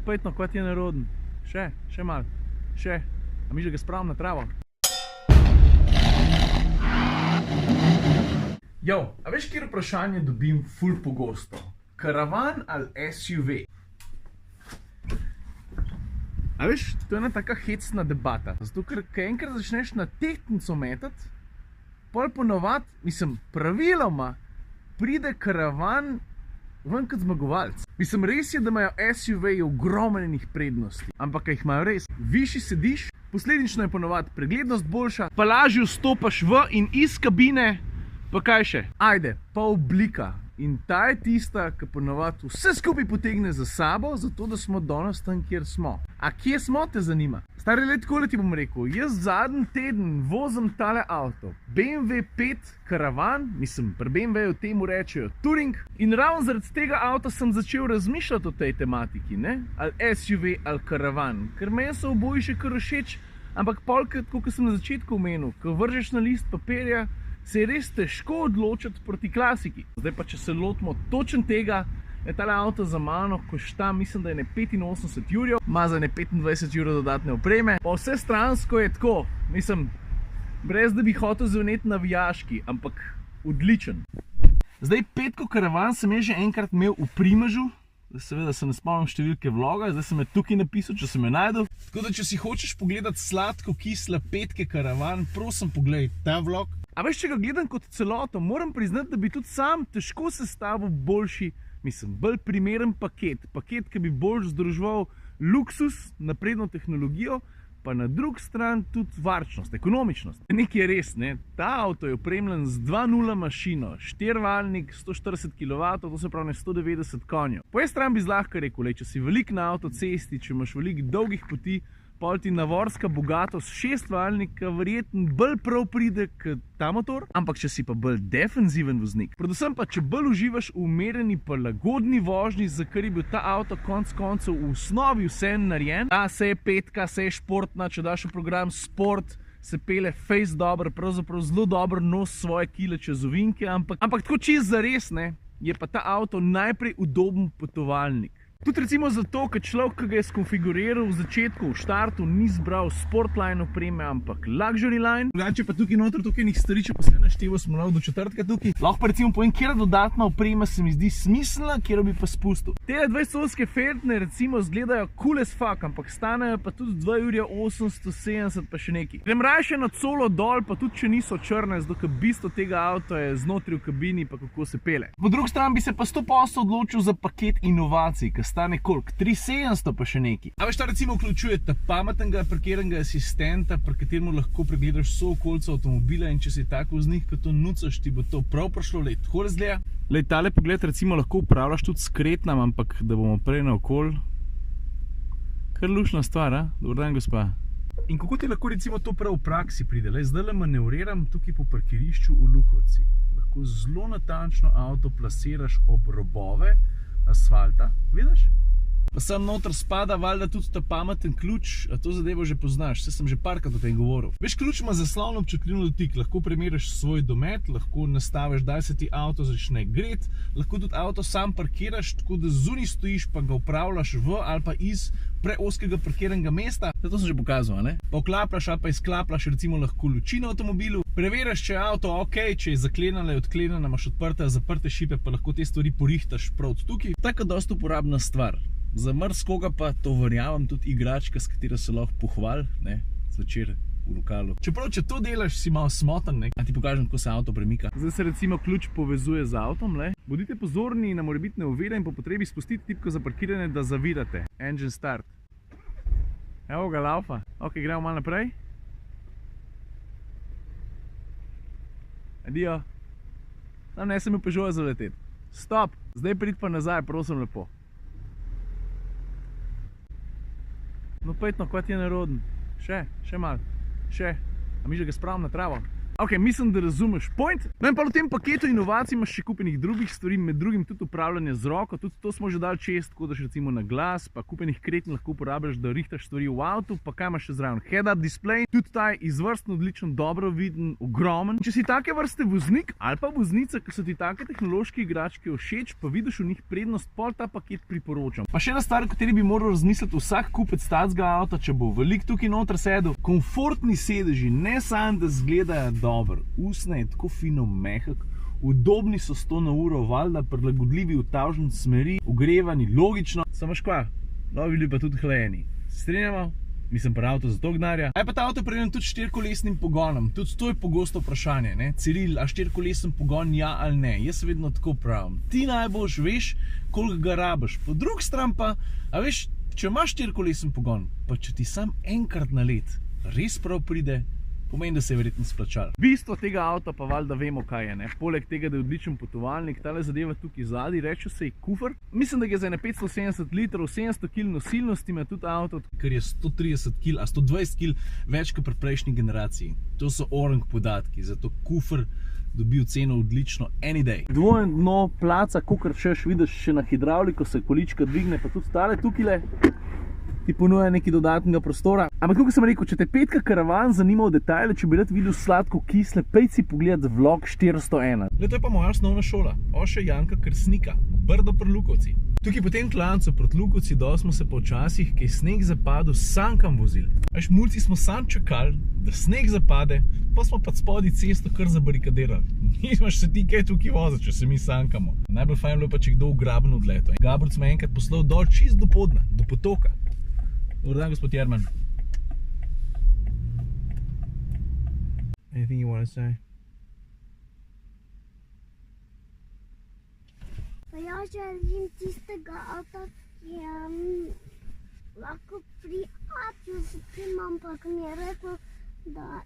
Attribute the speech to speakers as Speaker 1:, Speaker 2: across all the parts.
Speaker 1: No pejtno, kaj ti je neroden? Še malo. Še. A mi že ga spravim na travo? Jo, a veš, kjer vprašanje dobim ful pogosto? Karavan ali SUV? A veš, to je ena taka hecna debata. Zato, ker enkrat začneš na tehtnico metati, pol ponovad, praviloma pride karavan ven kot zmagovalc. Res je, da imajo SUV-ji ogromno enih prednosti, ampak jih imajo res. Višji sediš, posledično je ponovad preglednost boljša, pa lažje vstopaš v in iz kabine, pa kaj še? Ajde, pa oblika. In ta je tista, ki ponovad vse skupaj potegne za sabo, zato da smo danes tam, kjer smo. A kje smo, te zanima? Stari, takole ti bom rekel, jaz zadnji teden vozim tale avto, BMW 5 Karavan, pri BMW-ju temu rečejo Touring, in ravno zaradi tega avta sem začel razmišljati o tej tematiki, ne? Ali SUV ali Karavan, ker meni so oboji še kar všeč, ampak polkrat, kot sem na začetku omenil, ko vržeš na list papirja, se je res težko odločiti proti klasiki. Zdaj pa, če se lotimo točno tega, je tale avto za mano košta, mislim, da je 85 jurjev, ima za 25 jurjev dodatne opreme. Pa vse stransko je tako, brez da bi hotel zveneti navijaški, ampak odličen. Zdaj, Petko Karavan sem že enkrat imel v primežu, seveda se ne spomnim številke vloga, zdaj sem je tukaj napisal, če sem jo najdel. Tako da, če si hočeš pogledati sladko-kisle Petke Karavan, prosim poglej ta vlog. A veš, če ga gledam kot celoto, moram priznati, da bi tudi sam težko sestavil boljši, bolj primeren paket. Paket, ki bi bolj združeval luksus, napredno tehnologijo, pa na drugi strani tudi varčnost, ekonomičnost. Nekaj je res, ne? Ta avto je opremljen z 2.0 mašino, 4-valjnik, 140 kW, to se pravi 190 konjev. Po eni strani bi zlahka rekel, če si velik na avtocesti, če imaš veliko dolgih poti, pol ti navorska bogatost 6-valjnika verjetno bolj prav pride k ta motor, ampak če si pa bolj defenziven voznik, predvsem pa če bolj uživaš v umirjeni pa lagodni vožnji, za kar je bil ta avto konec koncev v osnovi vse narejen. Ta se je petka, se je športna, če daš v program sport, se pele fejst dobro, pravzaprav zelo dobro nos svoje kile čez ovinke, ampak tako čisto zares, ne, je pa ta avto najprej udoben potovalnik. Tudi recimo zato, ker človek, ki ga je skonfiguriral v začetku, v štartu, ni zbral sportline opreme, ampak luxury line. Drugače pa tukaj noter, tukaj nekaj stvari, če pa se naštevo, smo lahko do četrtka tukaj. Lahko pa recimo povem, kjera dodatna oprema se mi zdi smiselna, kjera bi pa spustil. Te 20-solske Feltne recimo zgledajo cool as fuck, ampak stanejo pa tudi 2.870 pa še nekaj. Grem raje na colo dol, pa tudi če niso črne, zato ker bistvo tega avta je znotraj v kabini, pa kako se pele. Po drugi strani bi se pa 100% odločil za paket inovacij, stane koliko? 3.700 pa še neki. A veš, ta recimo vključuje ta pametnega parkiranega asistenta, pri kateremu lahko pregledaš vso okolico avtomobila, in če si tak voznik, ko to nucaš, ti bo to prav prišlo. Lej, tako razgleda. Lej, tale pogled recimo lahko upravljaš tudi s kretnam, ampak da bomo prej naokoli. Kar lušna stvar, a? Dobar dan, gospa. In kako ti lahko recimo to prav v praksi pride? Lej, zdaj le manevriram tukaj po parkirišču v Lukovci. Lahko zelo natančno avto plasiraš ob robove asfalta, vidiš? Pa sem noter spada valjda tudi ta pameten ključ, a to zadevo že poznaš, saj sem že parkrat o tem govoril. Veš, ključ ima zaslon občutljivno dotik, lahko premeriš svoj domet, lahko nastaviš, kdaj se ti avto začne gret, lahko tudi avto sam parkiraš, tako da zunaj stojiš, pa ga upravljaš v ali pa iz preozkega parkiranega mesta. To sem že pokazal, ne? Pa vklapljaš ali pa izklapljaš recimo lahko luči na avtomobilu, preveriš, če je avto ok, če je zaklenjena, je odklenjena, imaš odprte, zaprte šipe, pa lahko te stvari porihtaš prav tukaj. Tako dosti uporabna stvar. Za marsikoga pa to verjamem tudi igračka, s katero se lahko pohvali, ne, zvečer v lokalu. Čeprav, če to delaš, si malo smoten, ne. A ti pokažem, kako se avto premika. Zdaj se recimo ključ povezuje z avtom, le. Bodite pozorni na morebitne ovire in po potrebi spustiti tipko za parkiranje, da zavirate. Engine start. Evo ga, laufa. Ok, gremo malo naprej. Adijo. Tam ne sem v Peugeot zaleteti. Stop. Zdaj prid pa nazaj, prosim lepo. No, pejtno, kaj ti je neroden? Še malo. Še. A mi že ga spravim na travo? Ok, mislim, da razumeš point. No in pa v tem paketu inovacij imaš še kupenih drugih stvari, med drugim tudi upravljanje z roko, tudi to smo že dali čez, tako daš recimo na glas, pa kupenih kreten lahko uporabljaš, da rihtaš stvari v avtu, pa kaj imaš še zraven? Head-up display, tudi ta je izvrstno, odličen, dobro viden, ogromen. Če si take vrste voznik ali pa voznica, ki so ti take tehnološke igračke všeč, pa vidiš v njih prednost, pol ta paket priporočam. Pa še ena stvar, o kateri bi moral razmisliti vsak kupec takega avta, če bo veliko tukaj noter sedel. Komfortni sedeži, ne samo da izgledajo dobro, usnje je tako fino mehek, udobni so 100 na uro, valjda prilagodljivi v tavžen smeri, ogrevani, logično. Samo škva, novi pa tudi hlajeni. Strinjamo? Mislim pa avto za to gnarja. Pa ta avto prejem tudi 4-kolesnim pogonom. Tudi to je pogosto vprašanje, ne? Ciril, a 4-kolesen pogon ja ali ne? Jaz vedno tako pravim. Ti najboljš veš, koliko ga rabiš. Po drugi strani pa, a veš, če imaš 4-kolesen pogon, pa če ti sam enkrat na let res prav pride, pomeni, da se je verjetno splačalo. Bistvo tega avta pa valjda vemo, kaj je, ne? Poleg tega, da je odličen potovalnik, tale zadeva tukaj zadaj, reče se je kufer. Mislim, da je za 570 litrov, 700 kg nosilnosti ima tudi avto, ker je 130 kg, a 120 kg več kot pri prejšnji generaciji. To so orang podatki, zato kufer dobil ceno odlično any day. Dvojen dno placa, kakor češ, vidiš še na hidravliko, se količka dvigne, pa tudi stale tukaj ti ponuja nekaj dodatnega prostora. Ampak tukaj sem rekel, če te Petka Karavan zanima v detajle, če bi rad videl sladko kisle, pejď si pogledati vlog 401. To je pa moja osnovna šola, Oše Janka Krsnika, Brdo pri Lukovci. Tukaj po tem klancu proti Lukovci dol smo se pa včasih, ko je sneg zapadel, sankam vozili. Veš, mulci smo sam čakali, da sneg zapade, pa smo pa spodaj cesto kar zabarikadirali. Nismaš se ti kaj tukaj voziti, če se mi sankamo. Najbolj fajn bilo pa, če kdo ugraben odleto. Gabric me enkrat poslal dol čist do podna, do potoka. Dobar dan, gospod Jerman. Anything you want to say?
Speaker 2: Pa ja želim tistega avta, ki je lahko prijatelj s tem, ampak mi je rekel, da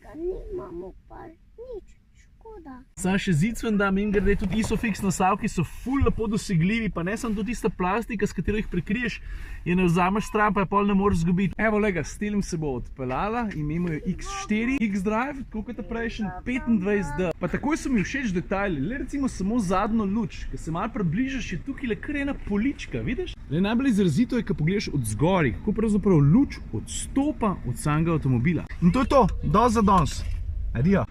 Speaker 2: ga nimamo, pa nič. Škoda.
Speaker 1: Sam še zicven dam in grede tudi Isofix nastavki so ful lepo dosegljivi, pa ne samo tudi tista plastika, s katero jih prekriješ, je ne vzameš stran, pa je pol ne moreš zgubiti. Evo, lega, s tem se bo odpeljala, imamo jo X4, X-Drive, koliko je ta prejšen, 25D. Pa takoj so mi všeč detajli, le recimo samo zadnjo luč, ko se malo približaš, je tukaj le kar ena polička, vidiš? Le najbolj izrazito je, ko pogledaš od zgoraj, kako pravzaprav luč odstopa od samega avtomobila. In to je to, do za danes. Adijo.